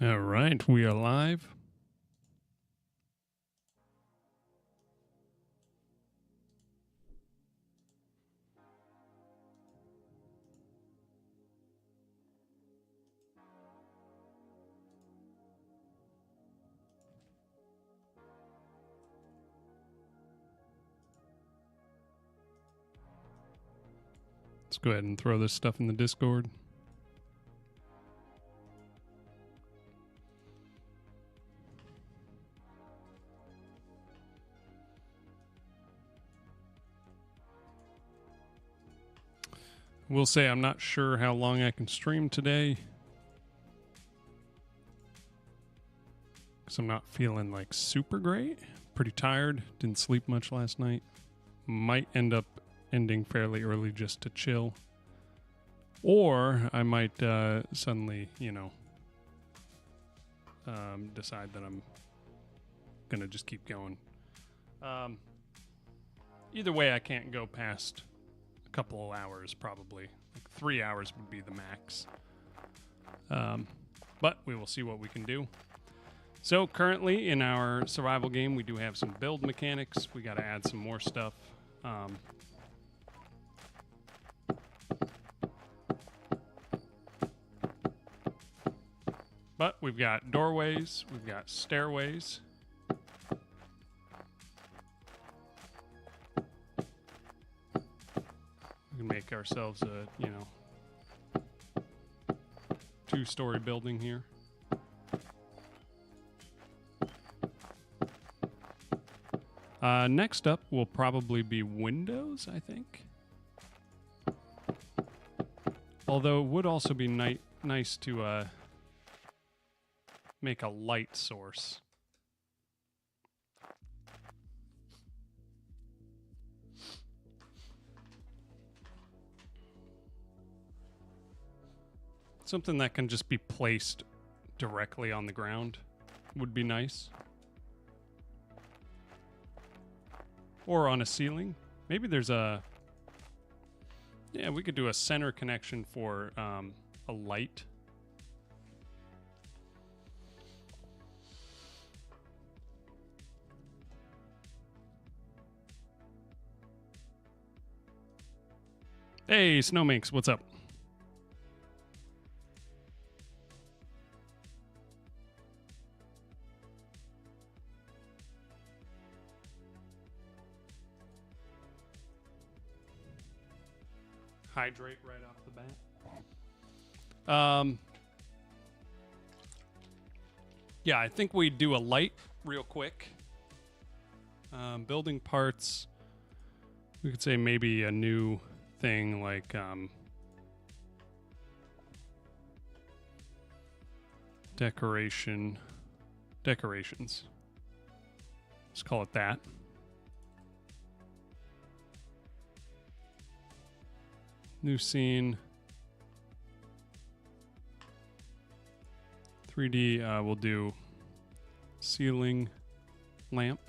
All right, we are live. Let's go ahead and throw this stuff in the Discord. Will say I'm not sure how long I can stream today, because I'm not feeling like super great. Pretty tired. Didn't sleep much last night. Might end up ending fairly early just to chill. Or I might suddenly, decide that I'm going to just keep going. Either way, I can't go past a couple of hours, probably. Like 3 hours would be the max. But we will see what we can do. So currently in our survival game, we do have some build mechanics. We got to add some more stuff. But we've got doorways, we've got stairways. We can make ourselves a, 2-story building here. Next up will probably be windows, I think. Although it would also be nice to make a light source. Something that can just be placed directly on the ground would be nice. Or on a ceiling. Maybe there's a... Yeah, we could do a center connection for a light. Hey, Snowminx, what's up? Hydrate right off the bat. Yeah, I think we do a light real quick. Building parts. We could say maybe a new thing like decorations. Let's call it that. New scene. 3D, we'll do ceiling lamp.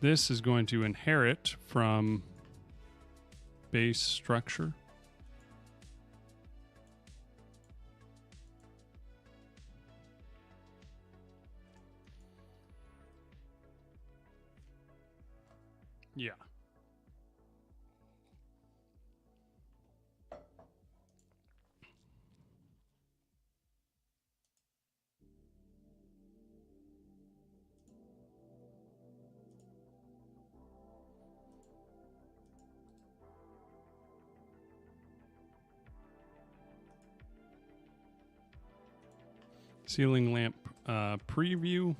This is going to inherit from base structure. Yeah. Ceiling lamp preview.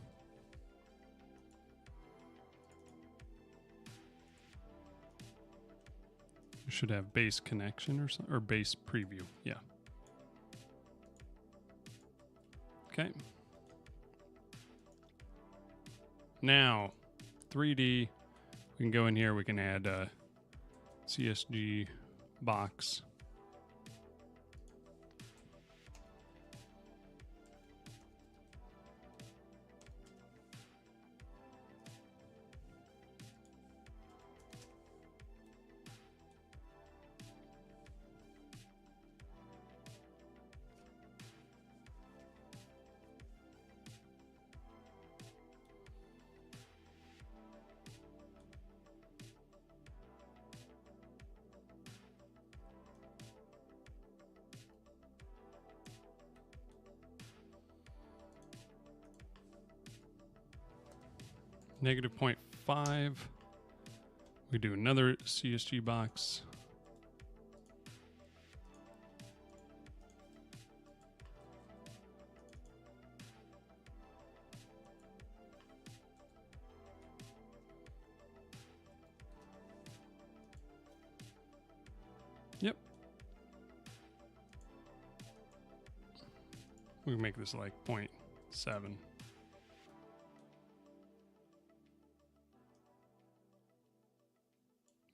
Should have base connection or something, or base preview. Yeah. Okay. Now, 3D. We can go in here. We can add a CSG box. negative 0.5. We do another CSG box. Yep. We can make this like 0.7.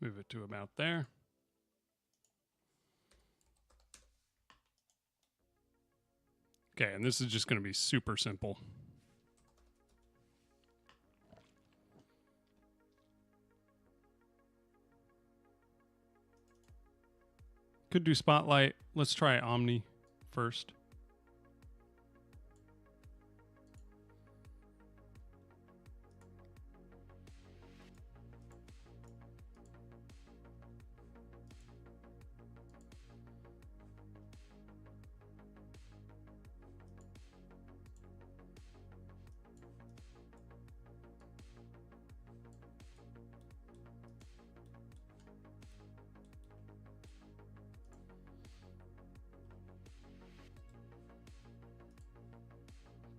Move it to about there. Okay, and this is just going to be super simple. Could do Spotlight. Let's try Omni first.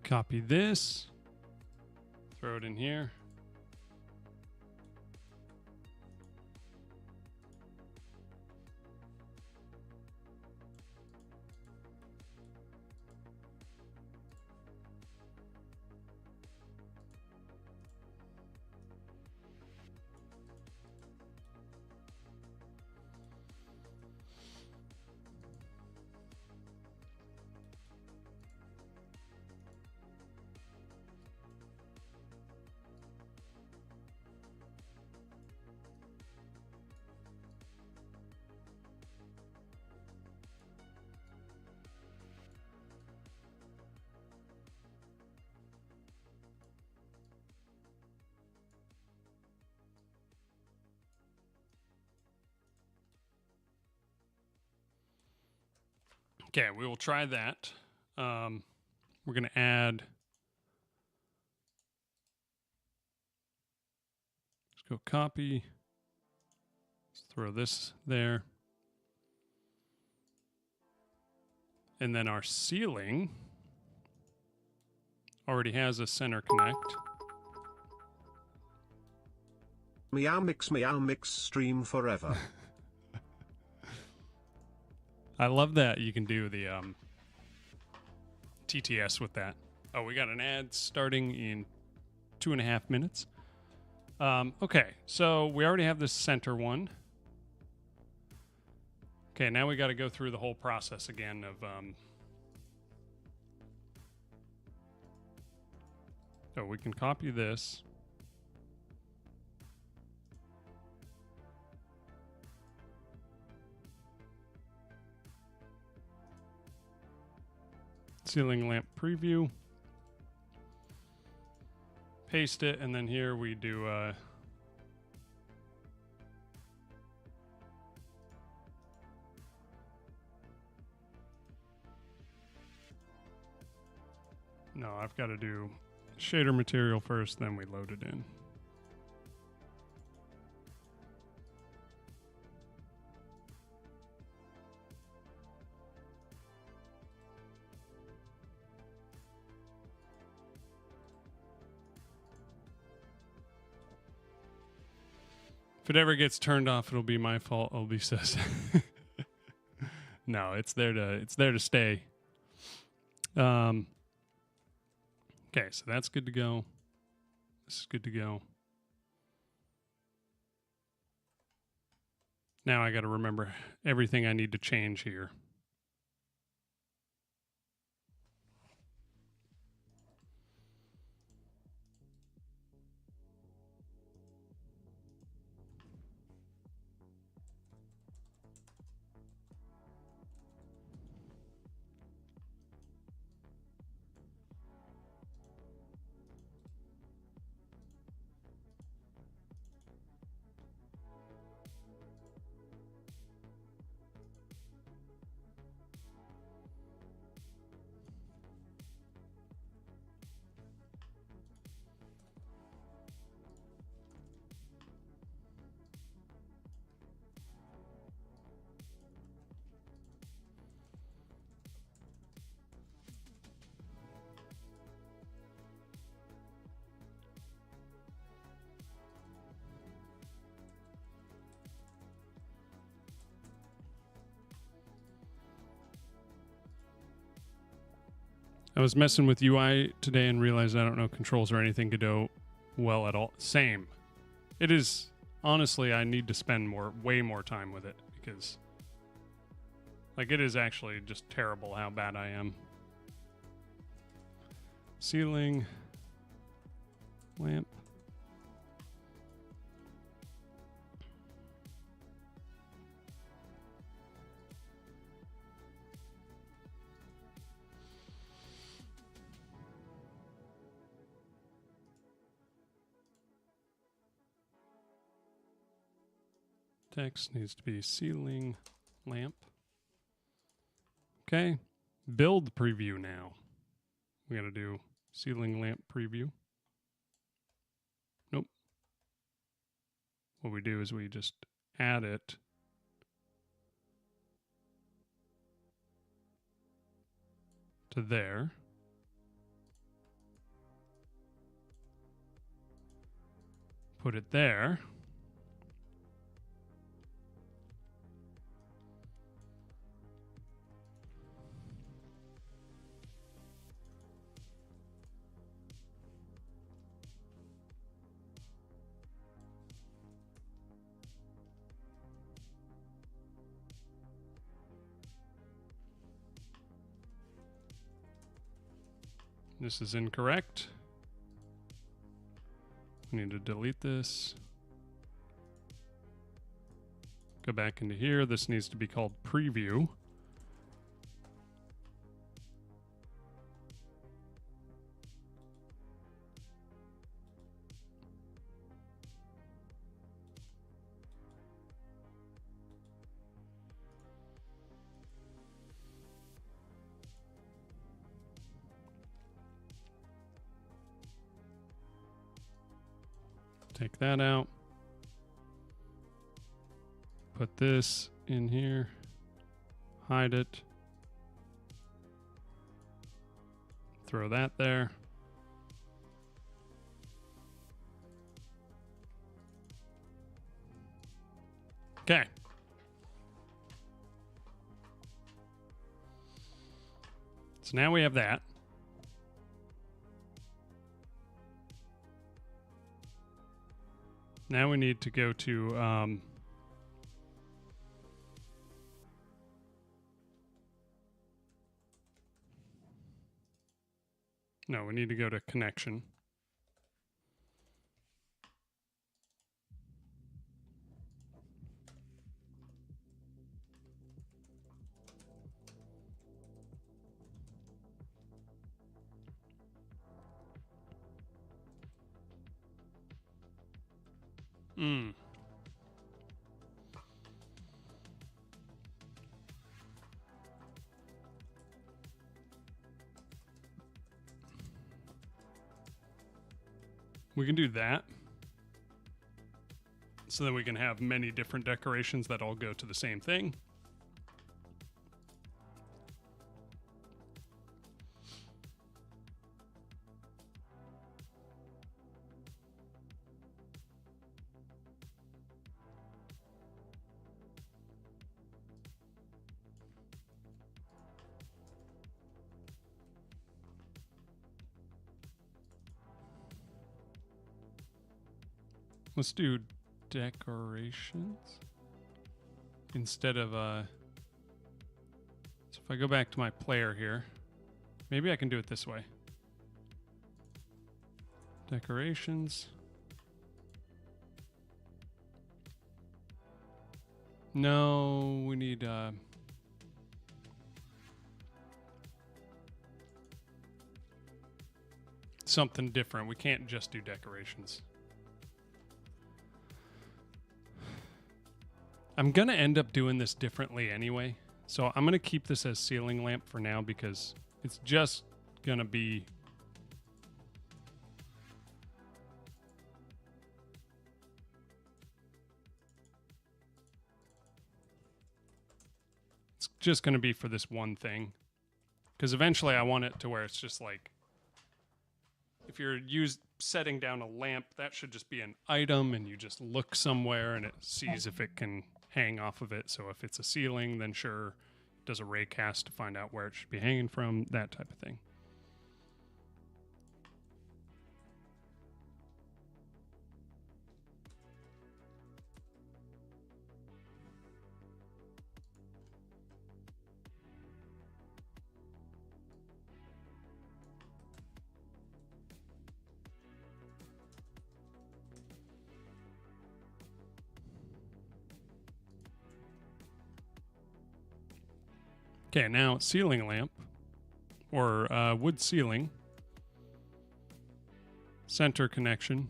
Copy this, throw it in here. Okay, we will try that. We're going to add, let's go copy, let's throw this there. And then our ceiling already has a center connect. Meow mix stream forever. I love that you can do the TTS with that. Oh, we got an ad starting in 2.5 minutes. Okay, so we already have this center one. Okay, now we got to go through the whole process again of so we can copy this. Ceiling lamp preview. Paste it, and then here we do no, I've got to do shader material first, then we load it in. If it ever gets turned off, it'll be my fault, Obi says. No, it's there to stay. Okay, so that's good to go. This is good to go. Now I got to remember everything I need to change here. I was messing with UI today and realized I don't know controls or anything Godot well at all. Same. It is, honestly, I need to spend way more time with it because, like, it is actually just terrible how bad I am. Ceiling, lamp. Text needs to be ceiling lamp. Okay. Build preview now. We got to do ceiling lamp preview. Nope. What we do is we just add it to there. Put it there. This is incorrect. We need to delete this. Go back into here. This needs to be called preview. Take that out. Put this in here. Hide it. Throw that there. Okay. So now we have that. Now we need to go to no, we need to go to connection. We can do that. So that we can have many different decorations that all go to the same thing. Let's do decorations instead of so if I go back to my player here, maybe I can do it this way. Decorations. No, we need something different. We can't just do decorations. I'm going to end up doing this differently anyway. So I'm going to keep this as ceiling lamp for now because it's just going to be for this one thing. Because eventually I want it to where it's just like, if you're setting down a lamp, that should just be an item and you just look somewhere and it sees if it can hang off of it. So if it's a ceiling, then sure, it does a ray cast to find out where it should be hanging from, that type of thing. Okay, now ceiling lamp, or wood ceiling, center connection.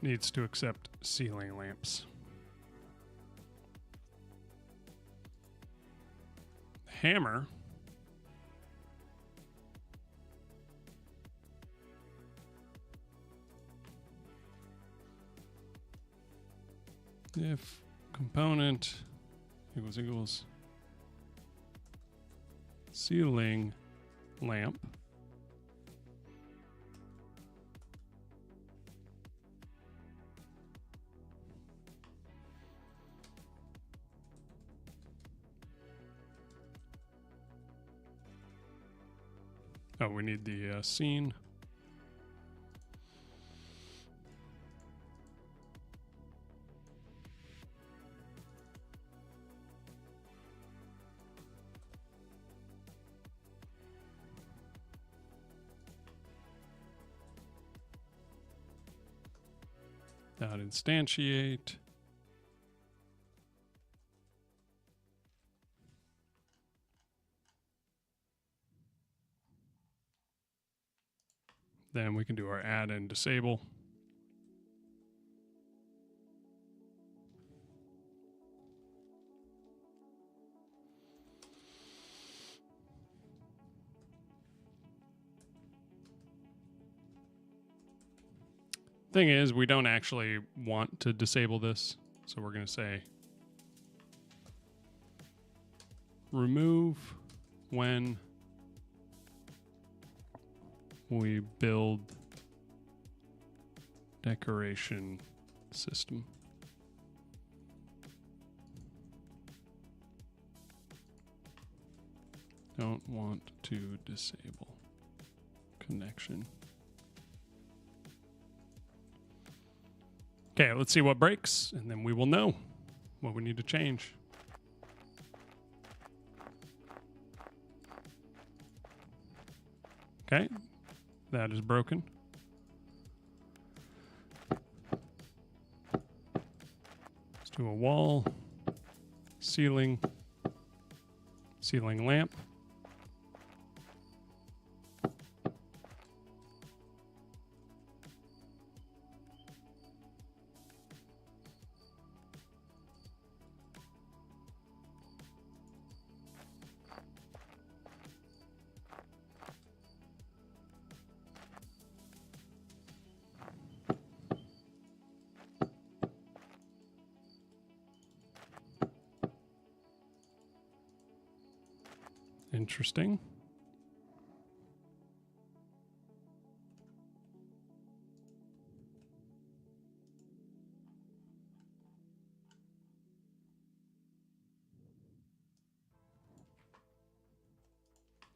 Needs to accept ceiling lamps. Hammer. If component equals ceiling lamp, oh, we need the scene. Dot instantiate. Then we can do our add and disable. Thing is, we don't actually want to disable this, so we're going to say remove when we build decoration system. Don't want to disable connection. Okay, let's see what breaks, and then we will know what we need to change. Okay, that is broken. Let's do a wall, ceiling, ceiling lamp. Interesting.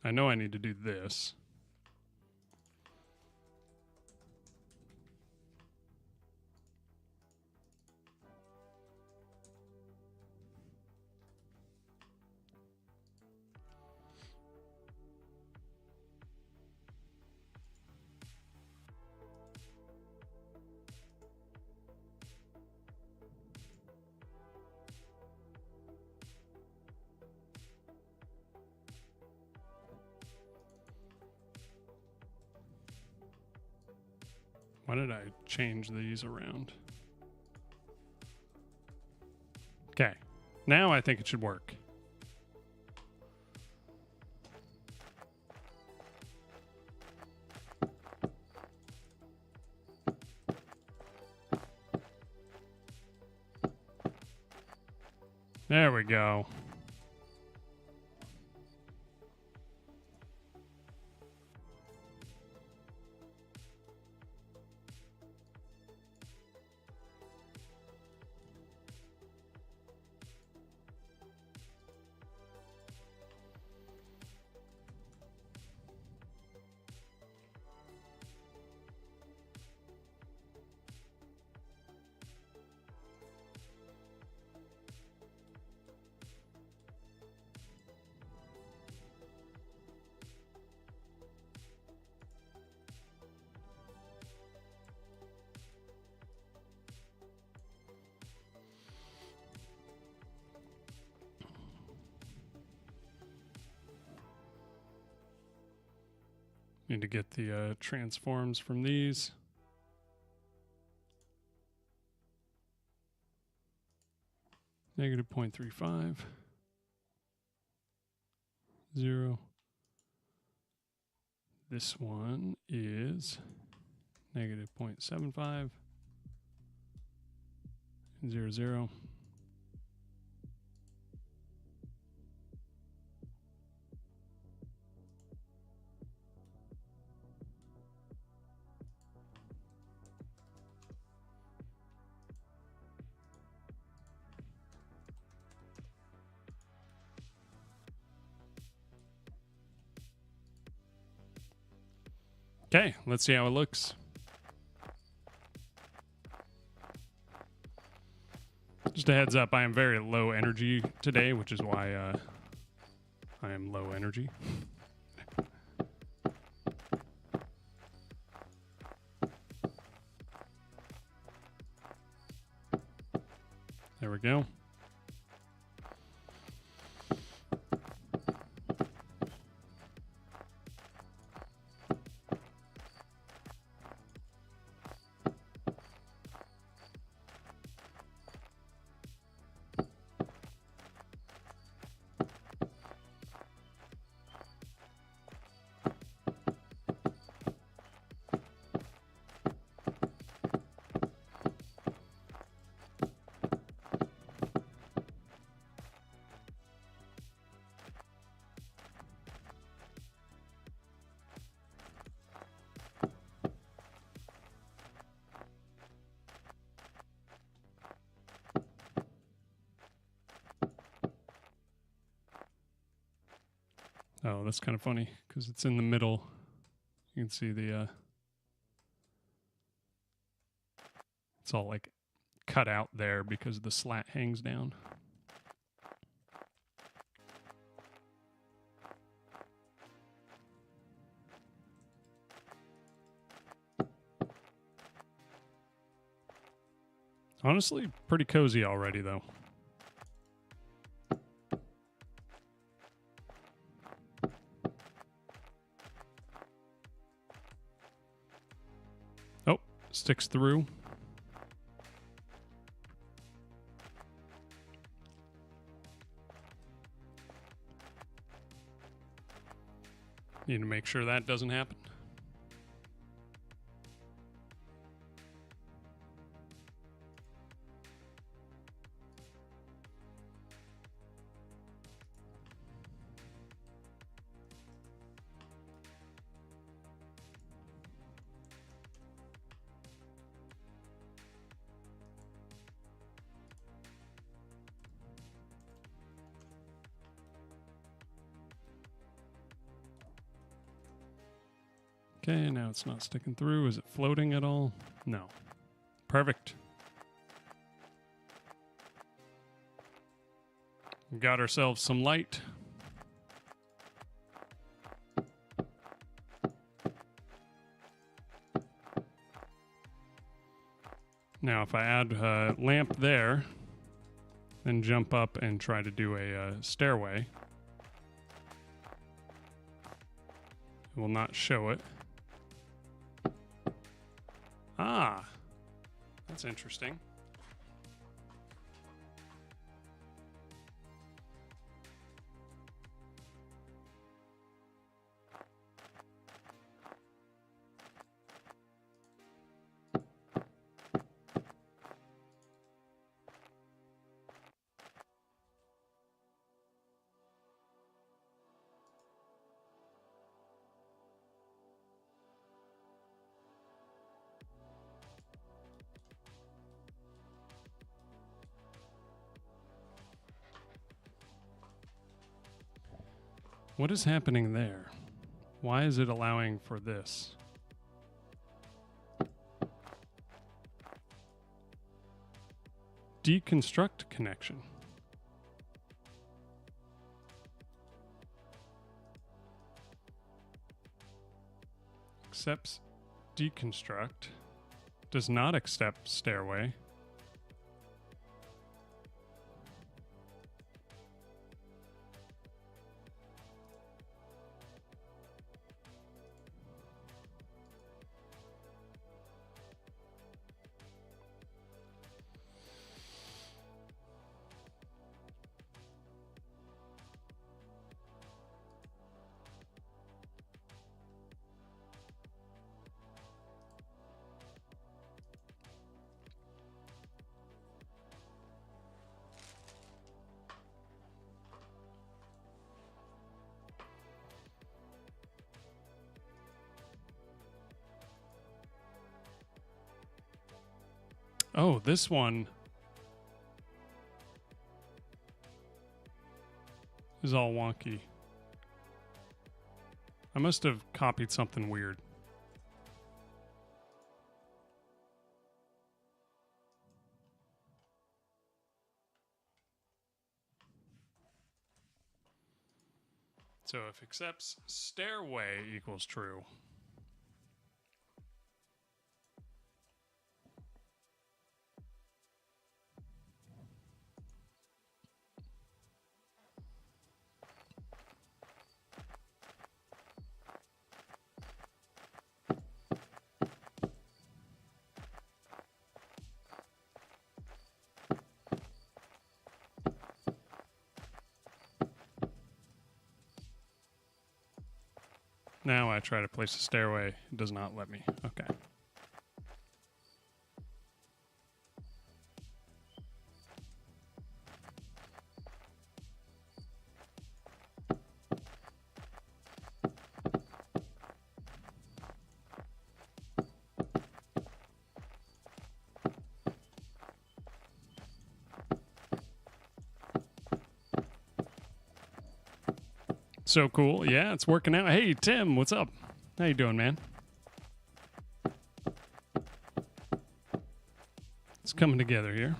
I know I need to do this. Why did I change these around? Okay, now I think it should work. There we go. Need to get the transforms from these. Negative 0.35. 0. This one is negative 0.75. 0, 0. Okay, let's see how it looks. Just a heads up, I am very low energy today, which is why I am low energy. There we go. Oh, that's kind of funny because it's in the middle. You can see the it's all like cut out there because the slat hangs down. Honestly, pretty cozy already though. Oh, sticks through. Need to make sure that doesn't happen. Okay, now it's not sticking through. Is it floating at all? No. Perfect. Got ourselves some light. Now if I add a lamp there, then jump up and try to do a stairway, it will not show it. Ah, that's interesting. What is happening there? Why is it allowing for this? Deconstruct connection. Accepts deconstruct. Does not accept stairway. Oh, this one is all wonky. I must have copied something weird. So if accepts stairway equals true. Now I try to place a stairway. It does not let me. Okay. So cool. Yeah, it's working out. Hey, Tim, what's up? How you doing, man? It's coming together here.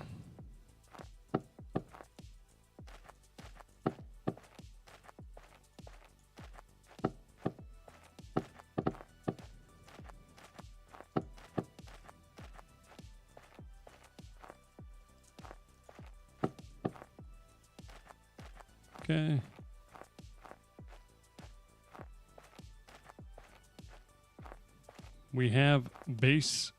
Okay. We have base,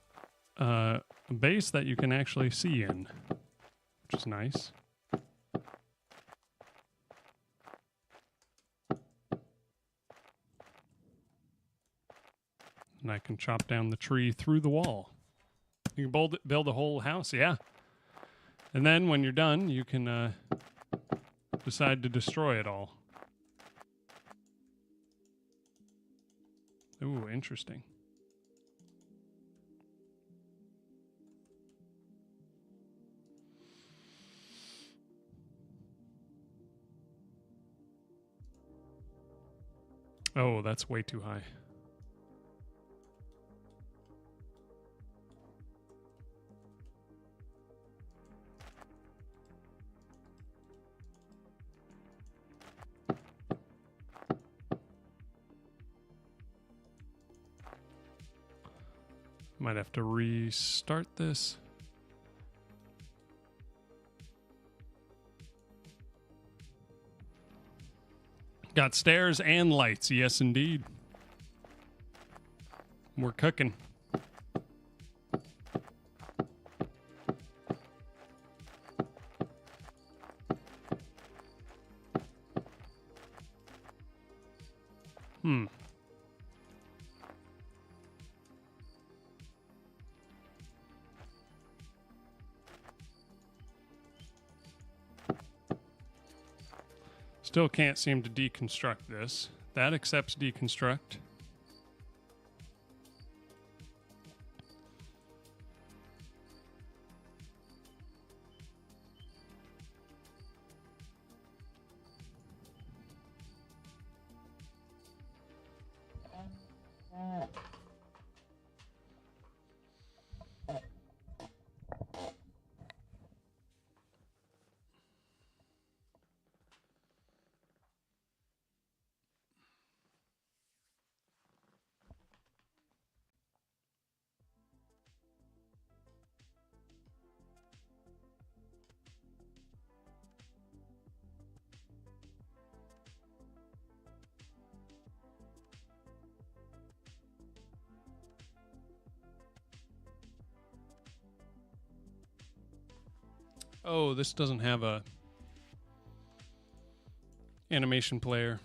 a base that you can actually see in, which is nice. And I can chop down the tree through the wall. You can build a whole house, yeah. And then when you're done, you can decide to destroy it all. Ooh, interesting. Oh, that's way too high. Might have to restart this. Got stairs and lights. Yes, indeed. We're cooking. Still can't seem to deconstruct this. That accepts deconstruct. Oh, this doesn't have a animation player.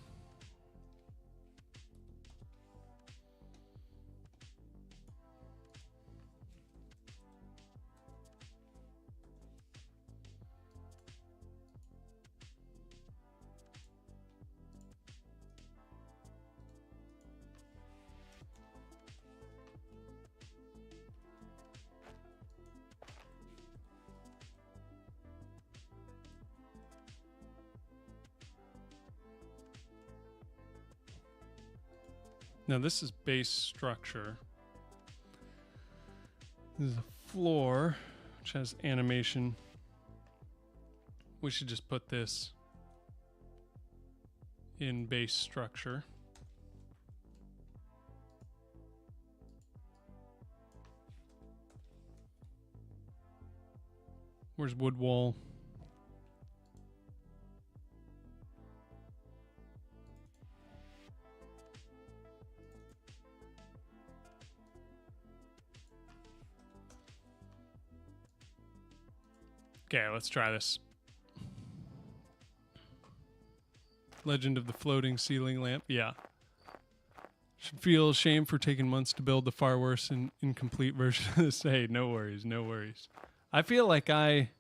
Now this is base structure. This is a floor, which has animation. We should just put this in base structure. Where's wood wall? Okay, let's try this. Legend of the floating ceiling lamp. Yeah. Should feel ashamed for taking months to build the far worse and incomplete version of this. Hey, no worries, no worries. I feel like I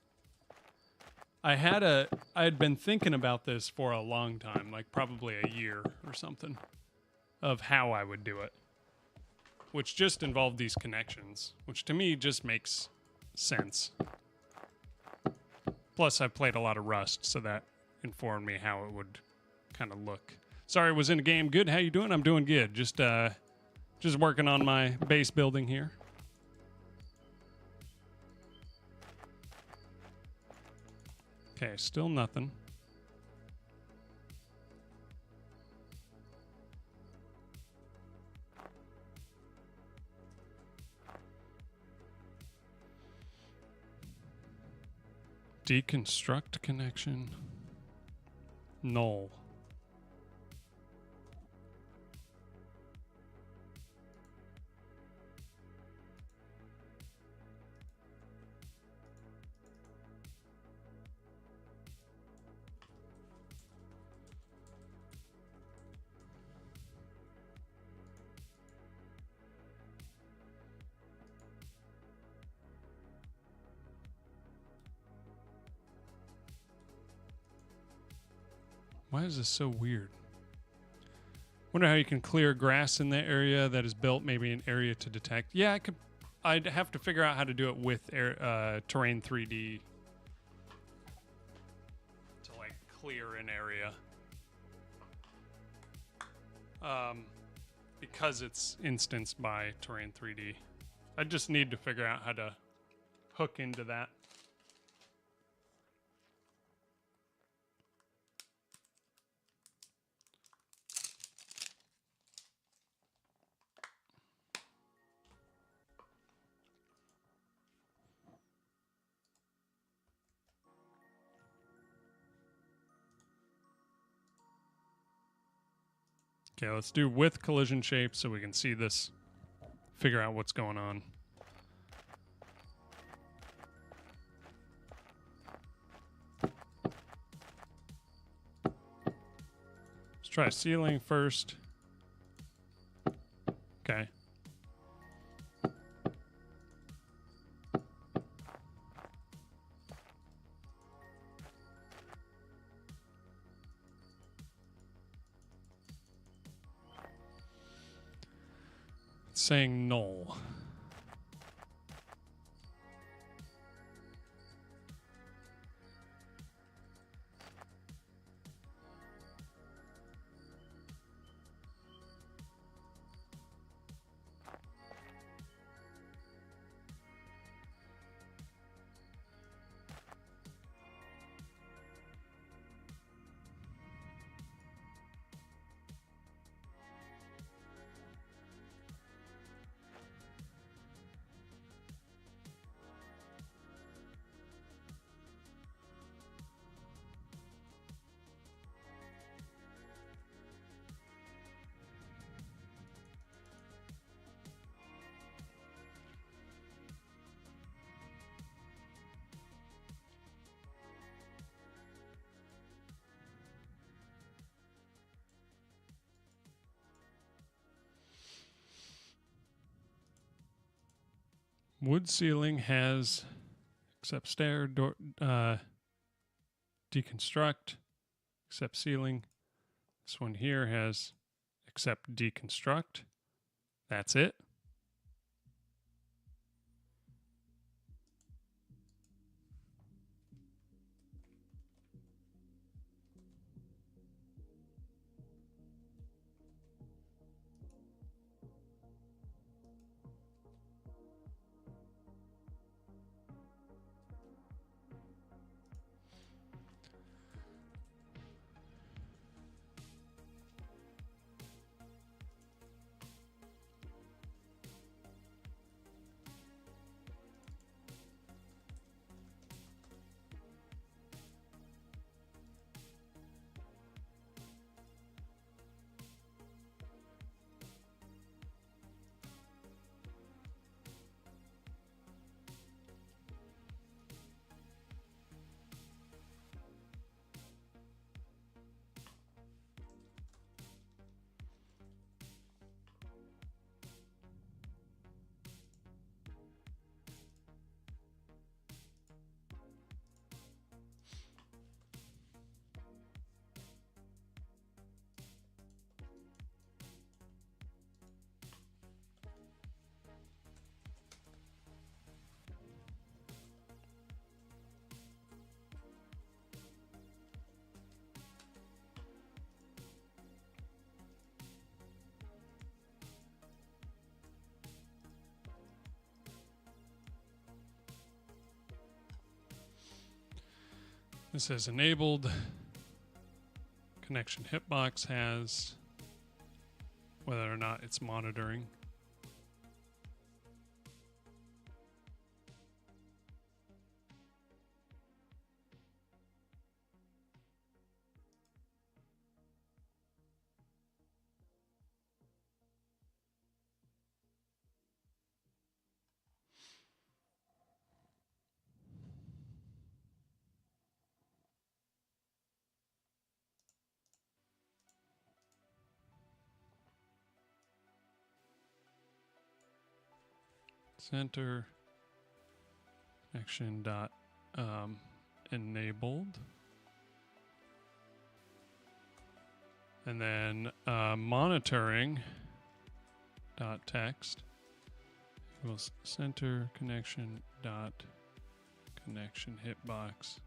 had been thinking about this for a long time, like probably a year or something, of how I would do it. Which just involved these connections, which to me just makes sense. Plus, I've played a lot of Rust, so that informed me how it would kind of look. Sorry, I was in a game. Good, how you doing? I'm doing good. Just working on my base building here. Okay, still nothing. Deconstruct connection. Null. Why is this so weird? Wonder how you can clear grass in the area that is built, maybe an area to detect. Yeah, I could. I'd have to figure out how to do it with terrain 3D to like clear an area. Because it's instanced by terrain 3D. I just need to figure out how to hook into that. Okay, let's do with collision shape so we can see this, figure out what's going on. Let's try ceiling first. Okay. It's saying null. Wood ceiling has accept stair, door, deconstruct, accept ceiling. This one here has accept deconstruct. That's it. This says enabled connection hitbox has whether or not it's monitoring. Center connection dot enabled, and then monitoring dot text equals center connection dot connection hitbox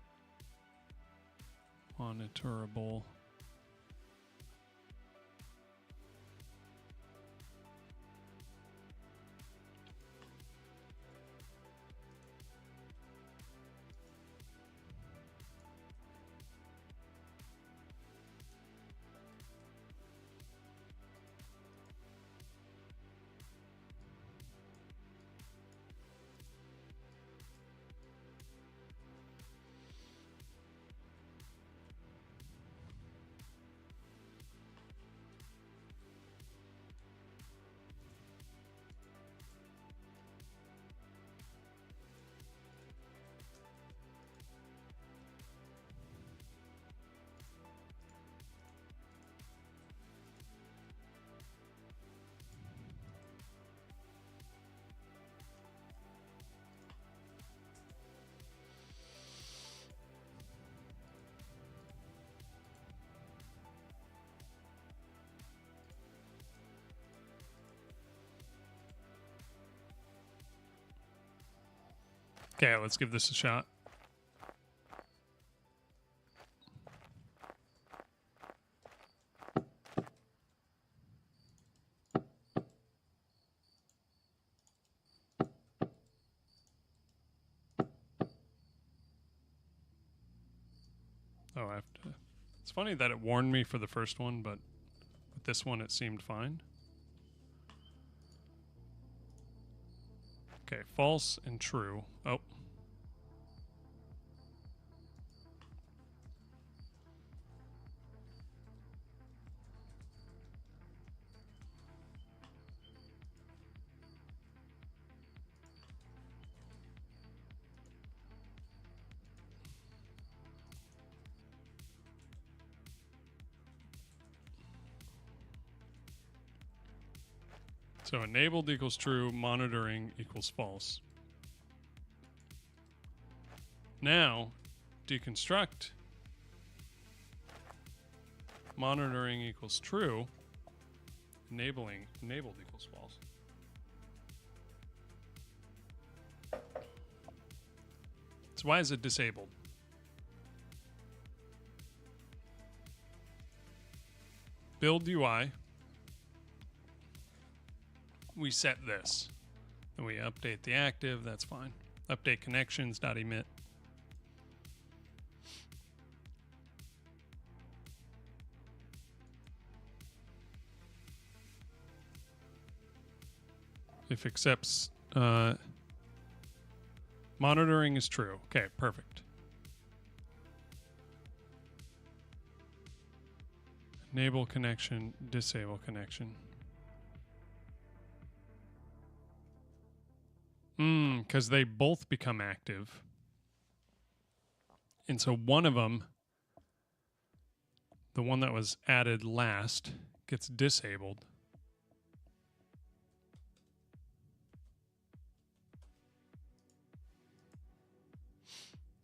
monitorable. Okay, let's give this a shot. Oh, I have to. It's funny that it warned me for the first one, but with this one it seemed fine. Okay, false and true. Oh. So enabled equals true, monitoring equals false. Now, deconstruct. Monitoring equals true. Enabled equals false. So why is it disabled? Build UI. We set this. Then we update the active, that's fine. Update connections.emit. If accepts monitoring is true. Okay, perfect. Enable connection, disable connection. Because they both become active. And so one of them, the one that was added last, gets disabled.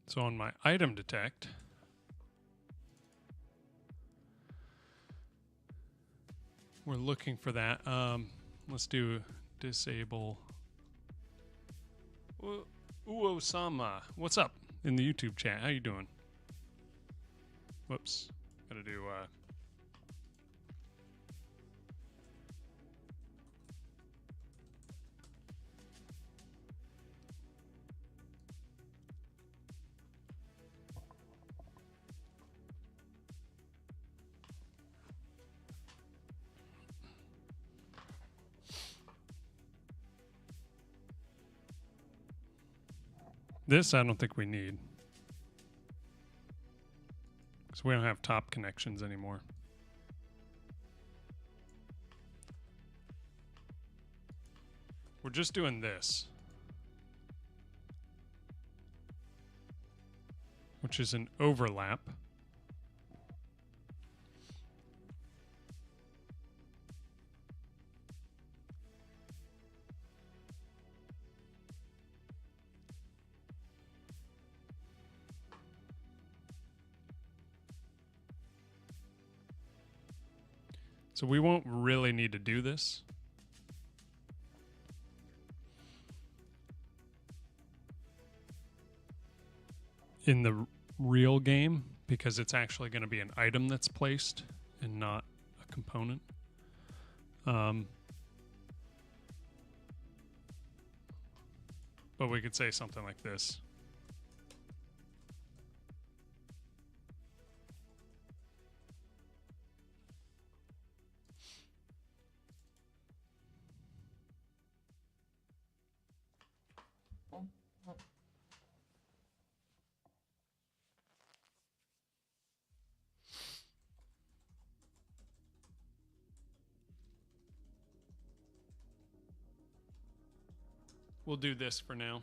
So on my item detect, we're looking for that. Let's do disable. Uo-sama, what's up in the YouTube chat? How you doing? Whoops, gotta do This I don't think we need. Because we don't have top connections anymore. We're just doing this, which is an overlap. So we won't really need to do this. In the real game, because it's actually going to be an item that's placed and not a component. But we could say something like this. We'll do this for now.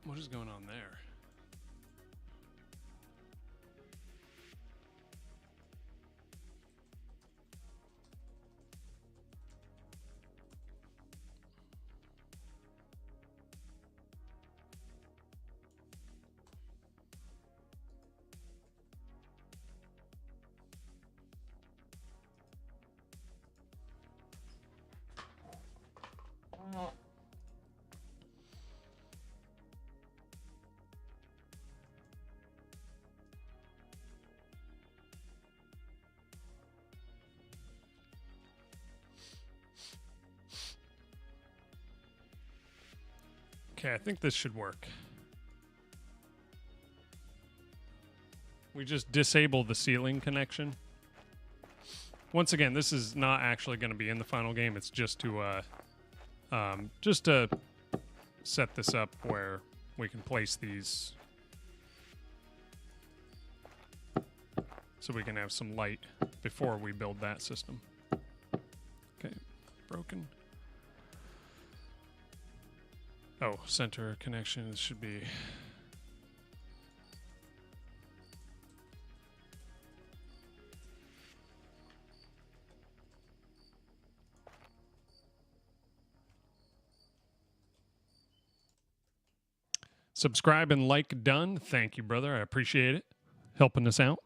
What is going on there? Okay, I think this should work. We just disable the ceiling connection. Once again, this is not actually going to be in the final game. It's just to set this up where we can place these so we can have some light before we build that system. Okay, broken. Oh, center connections should be... Subscribe and like done. Thank you, brother. I appreciate it. Helping us out.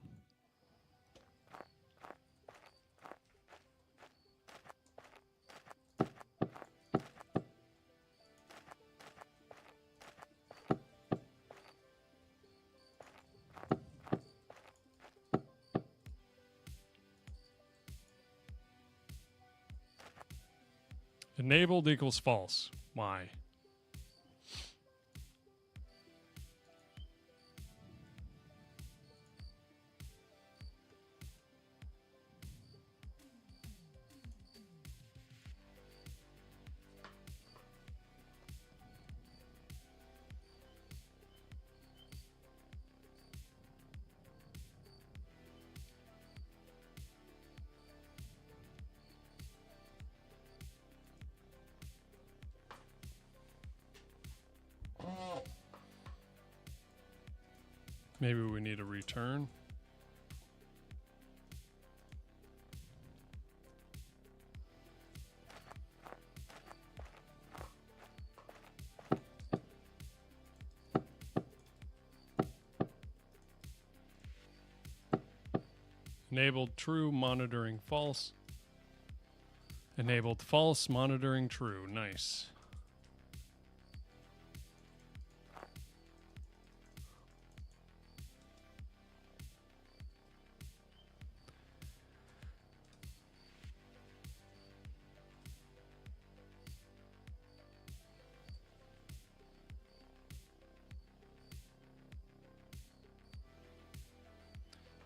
Enabled equals false. Why? Maybe we need a return. Enabled true, monitoring false. Enabled false, monitoring true. Nice.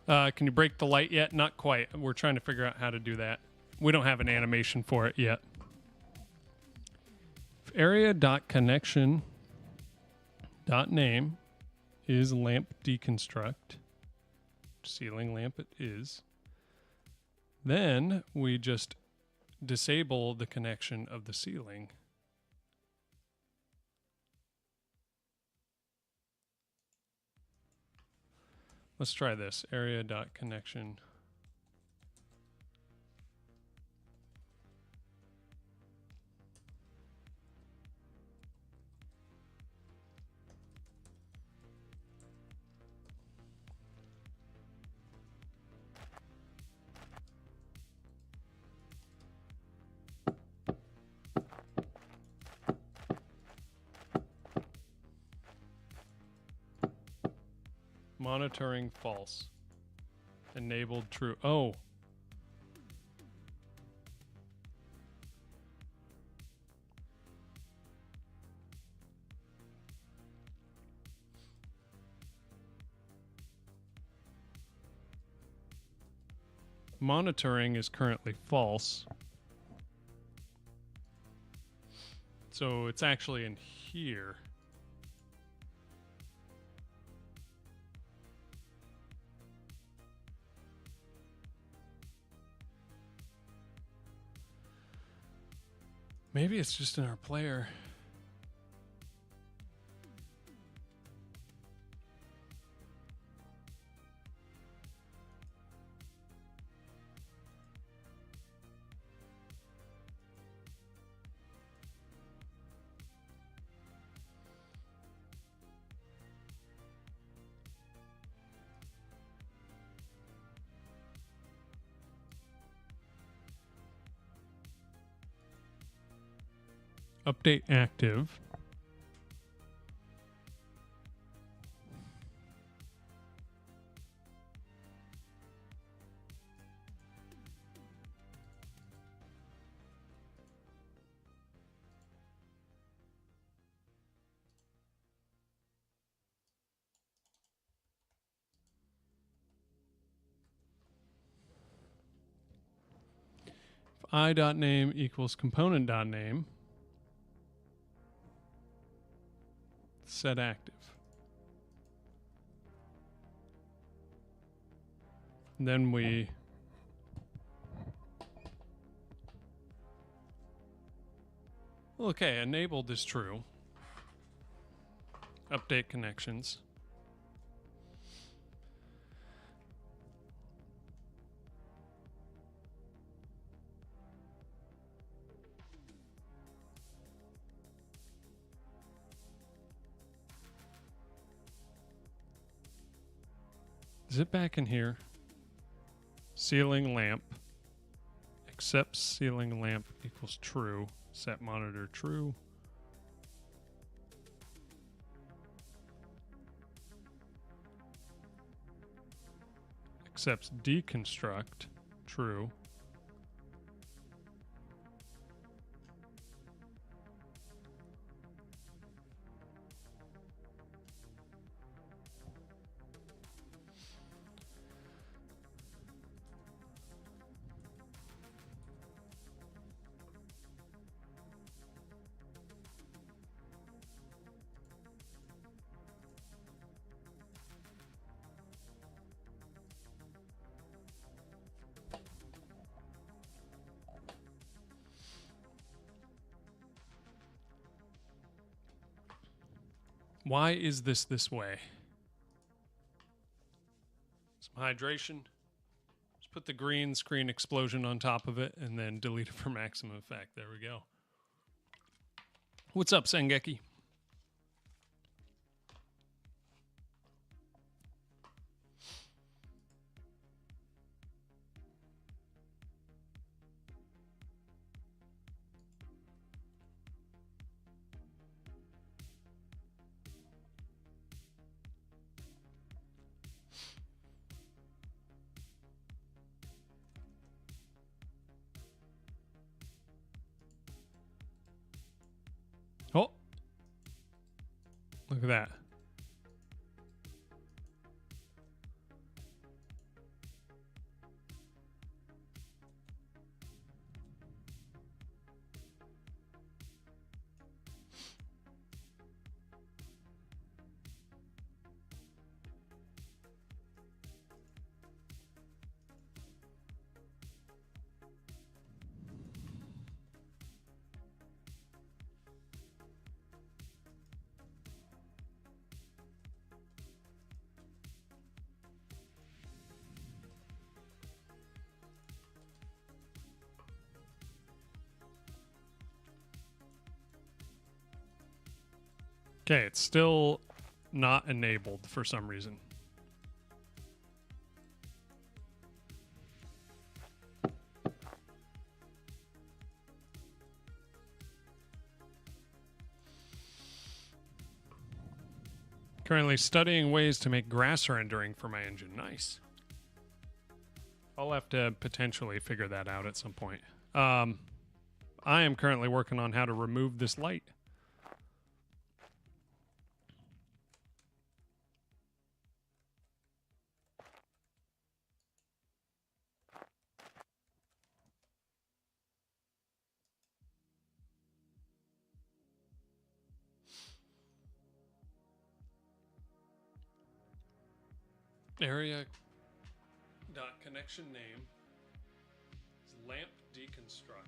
Can you break the light yet? Not quite. We're trying to figure out how to do that. We don't have an animation for it yet. If area.connection.name is lamp deconstruct, ceiling lamp it is, then we just disable the connection of the ceiling. Let's try this. Area.connection. Monitoring false. Enabled true. Oh. Monitoring is currently false. So it's actually in here. Maybe it's just in our player. Update active. If I.name equals component.name, set active. And then we okay, enabled is true. Update connections. Is it back in here? Ceiling lamp. Accepts ceiling lamp equals true. Set monitor true. Accepts deconstruct true. Why is this way? Some hydration. Just put the green screen explosion on top of it and then delete it for maximum effect. There we go. What's up, Sengeki? Oh, look at that. Okay, it's still not enabled for some reason. Currently studying ways to make grass rendering for my engine. Nice. I'll have to potentially figure that out at some point. I am currently working on how to remove this light. Area dot connection name is lamp deconstruct.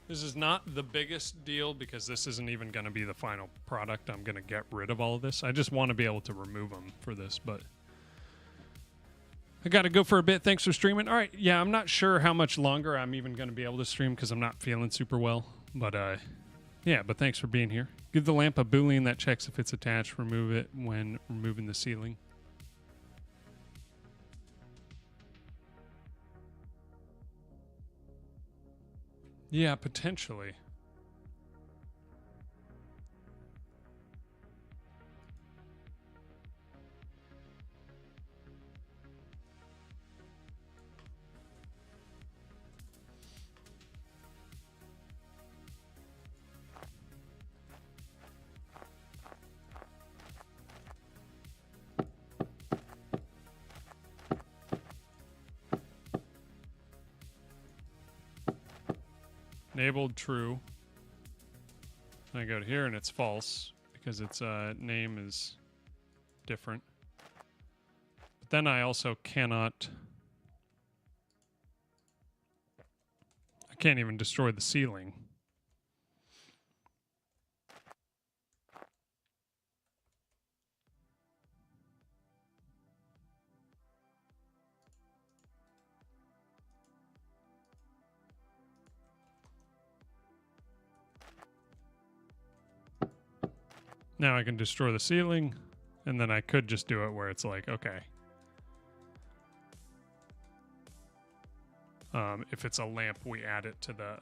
This is not the biggest deal because this isn't even going to be the final product. I'm going to get rid of all of this. I just want to be able to remove them for this, but I got to go for a bit. Thanks for streaming. All right. Yeah, I'm not sure how much longer I'm even going to be able to stream because I'm not feeling super well. But yeah, but thanks for being here. Give the lamp a Boolean that checks if it's attached. Remove it when removing the ceiling. Yeah, potentially. Enabled true. I go to here and it's false because its name is different. But then I also cannot. I can't even destroy the ceiling. Now I can destroy the ceiling, and then I could just do it where it's like, okay. If it's a lamp, we add it to the...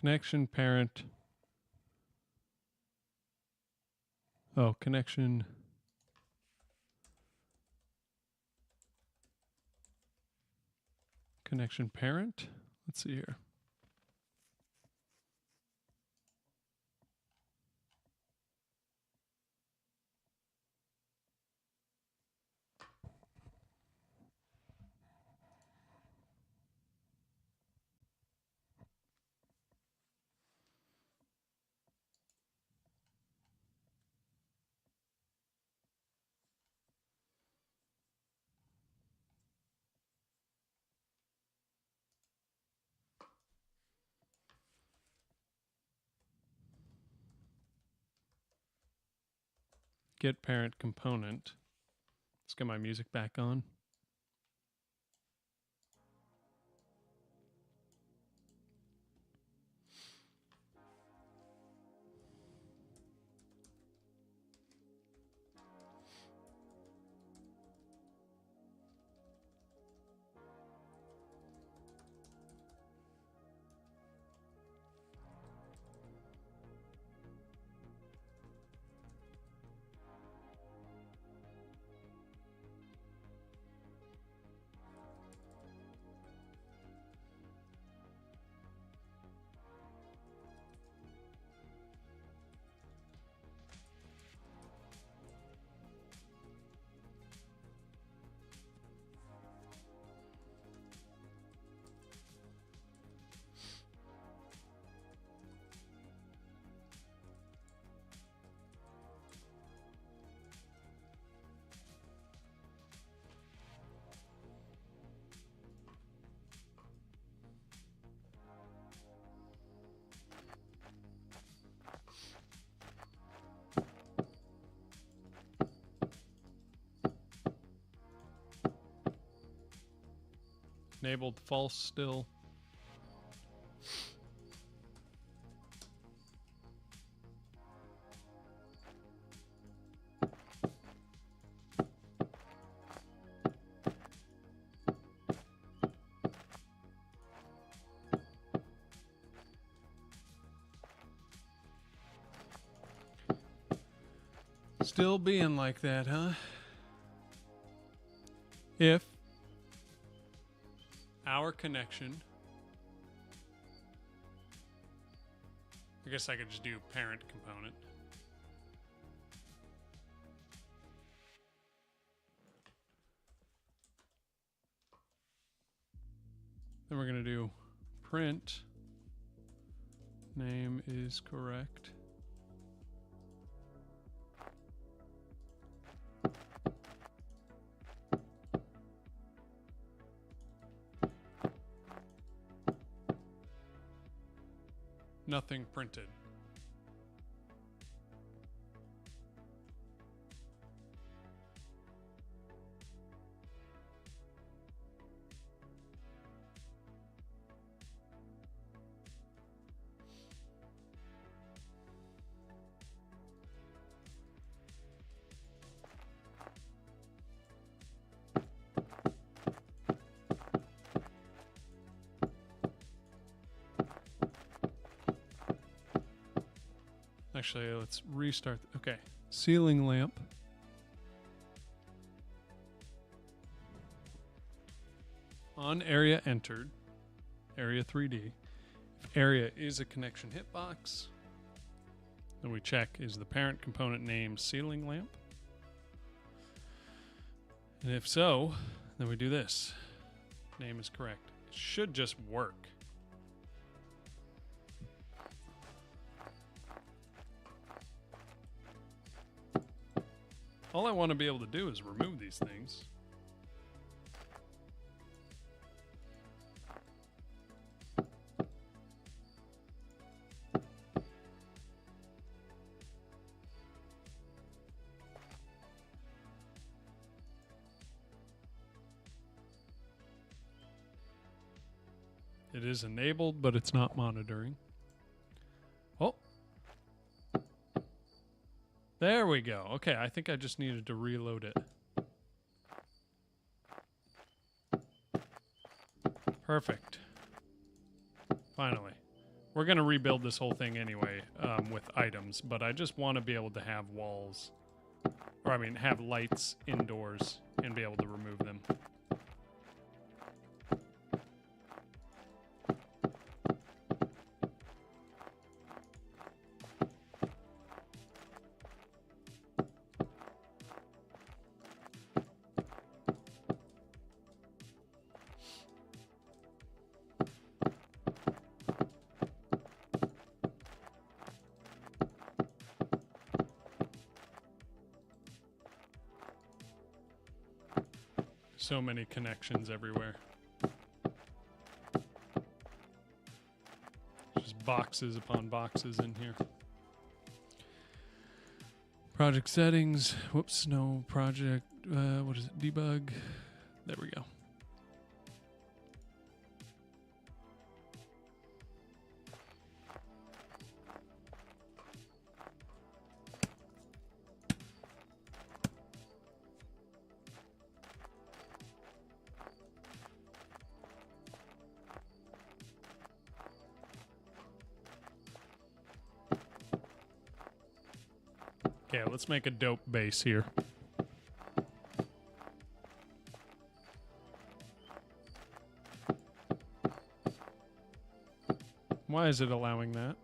Connection parent. Oh, connection. Connection parent. Let's see here. Get parent component. Let's get my music back on. Enabled false still. Still being like that, huh? If our connection, I guess I could just do parent component. Then we're going to do print name is correct. Nothing printed. Actually, let's restart. Okay, ceiling lamp. On area entered, area 3D. If area is a connection hitbox, then we check is the parent component name ceiling lamp. And if so, then we do this. Name is correct. It should just work. All I want to be able to do is remove these things. It is enabled, but it's not monitoring. Oh. There we go. Okay, I think I just needed to reload it. Perfect. Finally. We're going to rebuild this whole thing anyway with items, but I just want to be able to have walls, or I mean have lights indoors and be able to remove them. So many connections everywhere. Just boxes upon boxes in here. Project settings. Whoops, no project. What is it? Debug. There we go. Okay, let's make a dope base here. Why is it allowing that?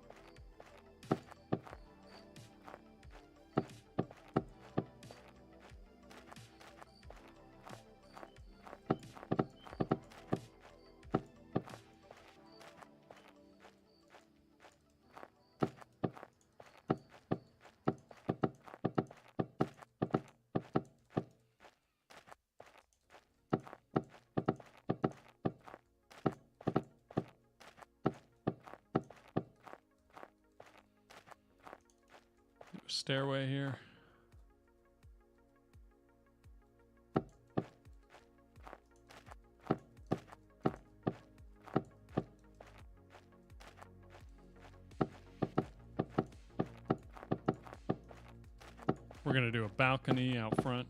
Stairway here. We're going to do a balcony out front.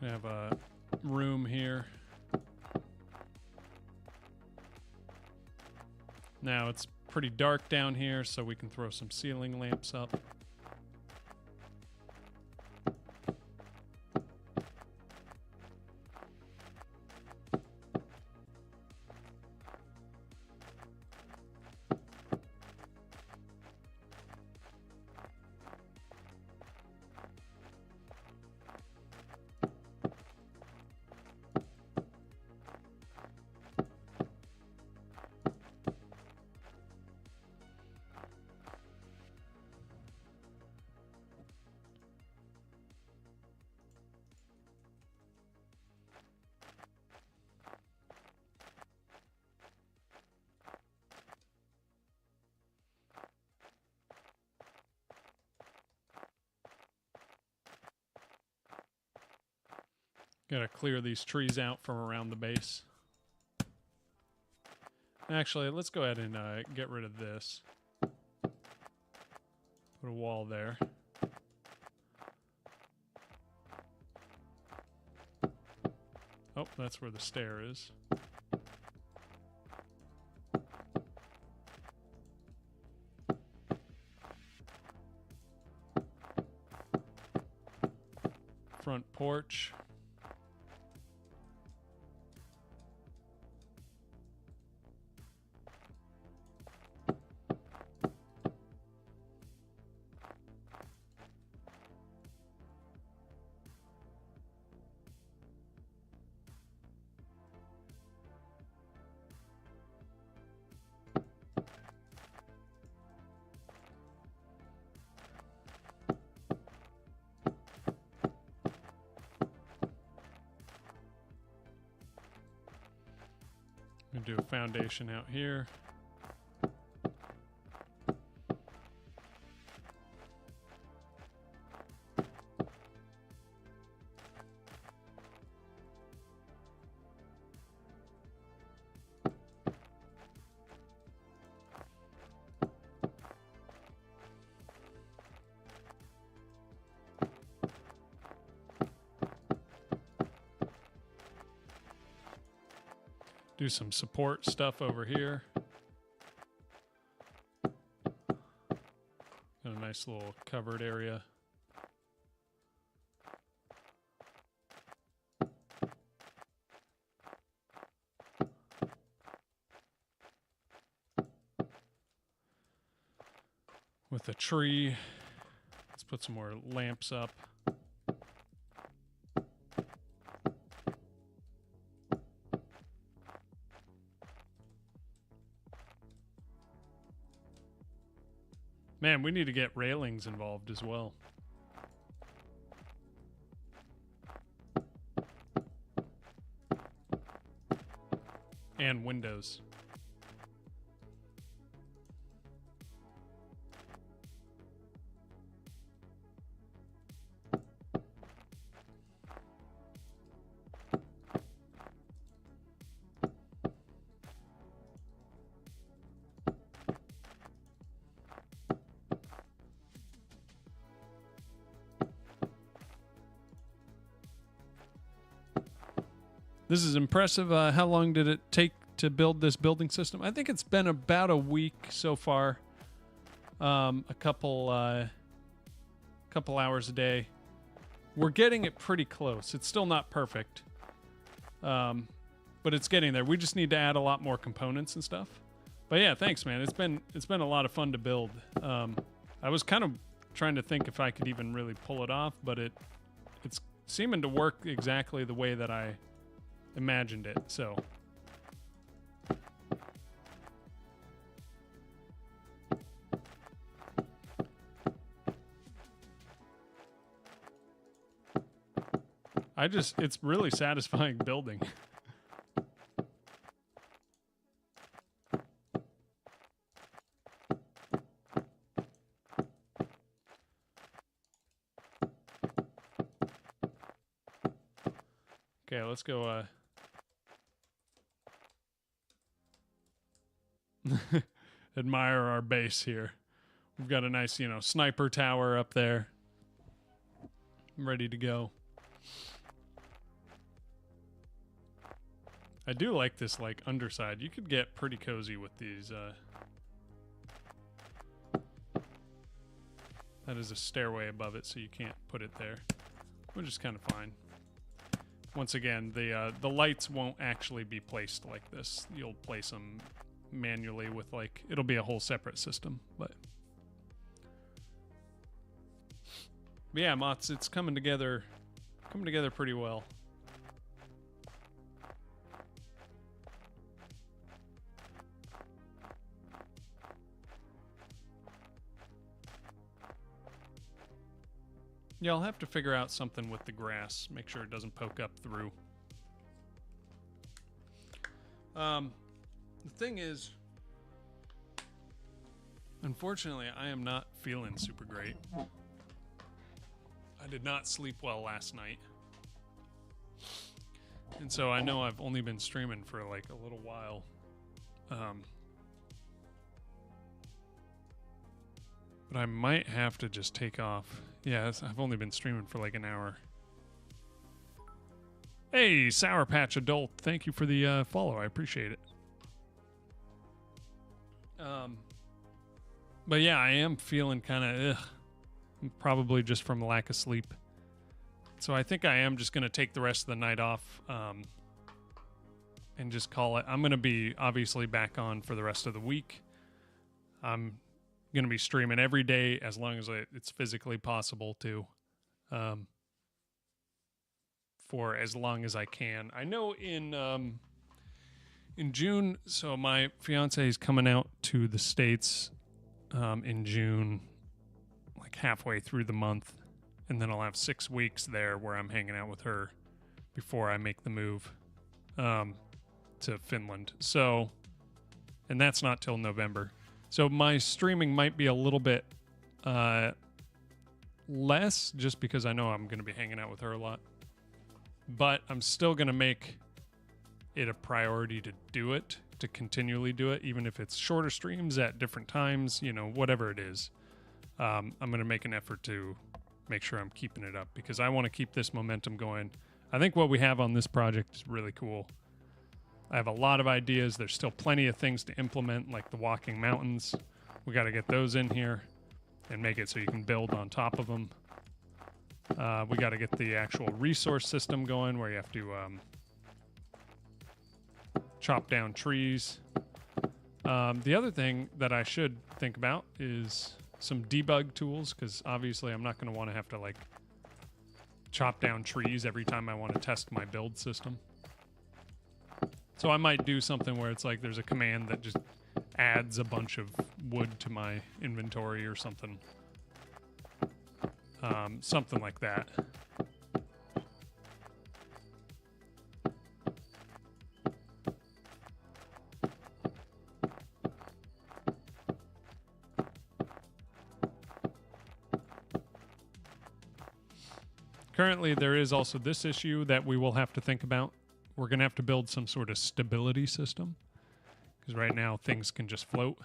We have a room here. Now it's pretty dark down here, so we can throw some ceiling lamps up. Gotta clear these trees out from around the base. Actually, let's go ahead and get rid of this. Put a wall there. Oh, that's where the stair is. Front porch. Do a foundation out here. Do some support stuff over here. Got a nice little covered area. With a tree. Let's put some more lamps up. Man, we need to get railings involved as well. And windows. This is impressive. How long did it take to build this building system? I think it's been about a week so far. A couple hours a day. We're getting it pretty close. It's still not perfect, but it's getting there. We just need to add a lot more components and stuff. But yeah, thanks, man. It's been a lot of fun to build. I was kind of trying to think if I could even really pull it off, but it's seeming to work exactly the way that I imagined it. So it's really satisfying building. Okay, let's go admire our base here. We've got a nice, sniper tower up there. I'm ready to go. I do like this, underside. You could get pretty cozy with these. That is a stairway above it, so you can't put it there, which is kind of fine. Once again, the lights won't actually be placed like this. You'll place them manually with it'll be a whole separate system, but yeah, Mots, it's coming together pretty well. Yeah, I'll have to figure out something with the grass, make sure it doesn't poke up through. The thing is, unfortunately, I am not feeling super great. I did not sleep well last night. And so I know I've only been streaming for a little while. But I might have to just take off. Yeah, I've only been streaming for an hour. Hey, Sour Patch Adult, thank you for the follow. I appreciate it. But yeah, I am feeling kind of probably just from lack of sleep. So I think I am just going to take the rest of the night off and just call it. I'm going to be obviously back on for the rest of the week. I'm going to be streaming every day as long as it's physically possible to, for as long as I can. I know in June, so my fiance is coming out to the States in June, halfway through the month, and then I'll have 6 weeks there where I'm hanging out with her before I make the move to Finland. So, and that's not till November. So my streaming might be a little bit less just because I know I'm going to be hanging out with her a lot. But I'm still going to make it a priority to do it, to continually do it, even if it's shorter streams at different times, whatever it is. I'm going to make an effort to make sure I'm keeping it up because I want to keep this momentum going. I think what we have on this project is really cool. I have a lot of ideas. There's still plenty of things to implement, like the walking mountains. We got to get those in here and make it so you can build on top of them. We got to get the actual resource system going where you have to chop down trees. The other thing that I should think about is some debug tools, because obviously I'm not going to want to have to like chop down trees every time I want to test my build system. So I might do something where it's like there's a command that just adds a bunch of wood to my inventory or something. Something like that. Currently, there is also this issue that we will have to think about. We're going to have to build some sort of stability system, because right now things can just float.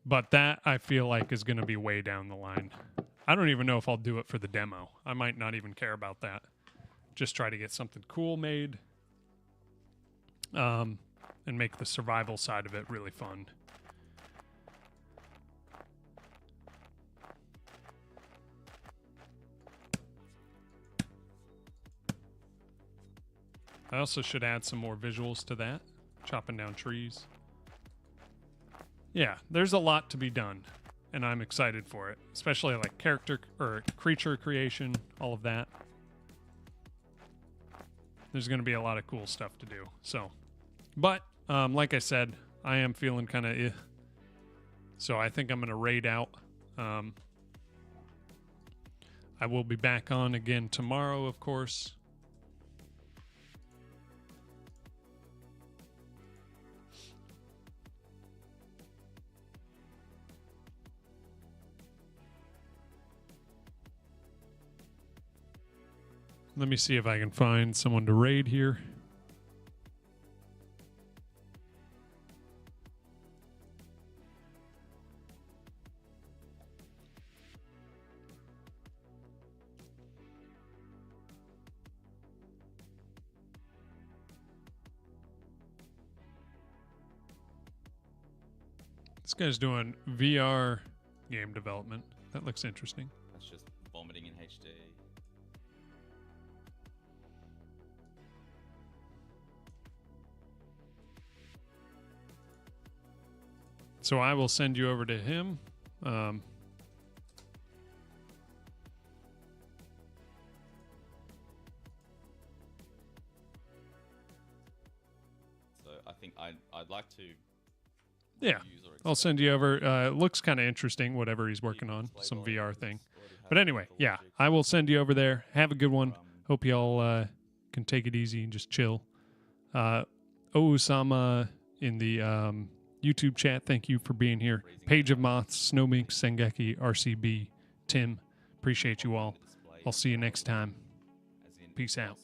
But that, I feel like, is going to be way down the line. I don't even know if I'll do it for the demo. I might not even care about that. Just try to get something cool made, and make the survival side of it really fun. I also should add some more visuals to that. Chopping down trees. Yeah, there's a lot to be done, and I'm excited for it. Especially like character or creature creation, all of that. There's going to be a lot of cool stuff to do. So, but like I said, I am feeling kind of so I think I'm going to raid out. I will be back on again tomorrow, of course. Let me see if I can find someone to raid here. This guy's doing VR game development. That looks interesting. That's just vomiting in HD. So I will send you over to him. So I think I'd like to. Yeah, I'll send you over. It looks kind of interesting, whatever he's working on, some VR thing. But anyway, yeah, I will send you over there. Have a good one. Hope y'all can take it easy and just chill. Osama in the YouTube chat, thank you for being here. Page of Moths, Snowmink, Sengeki, RCB, Tim, appreciate you all. I'll see you next time. Peace out.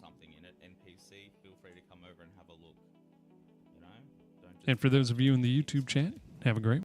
And for those of you in the YouTube chat, have a great one.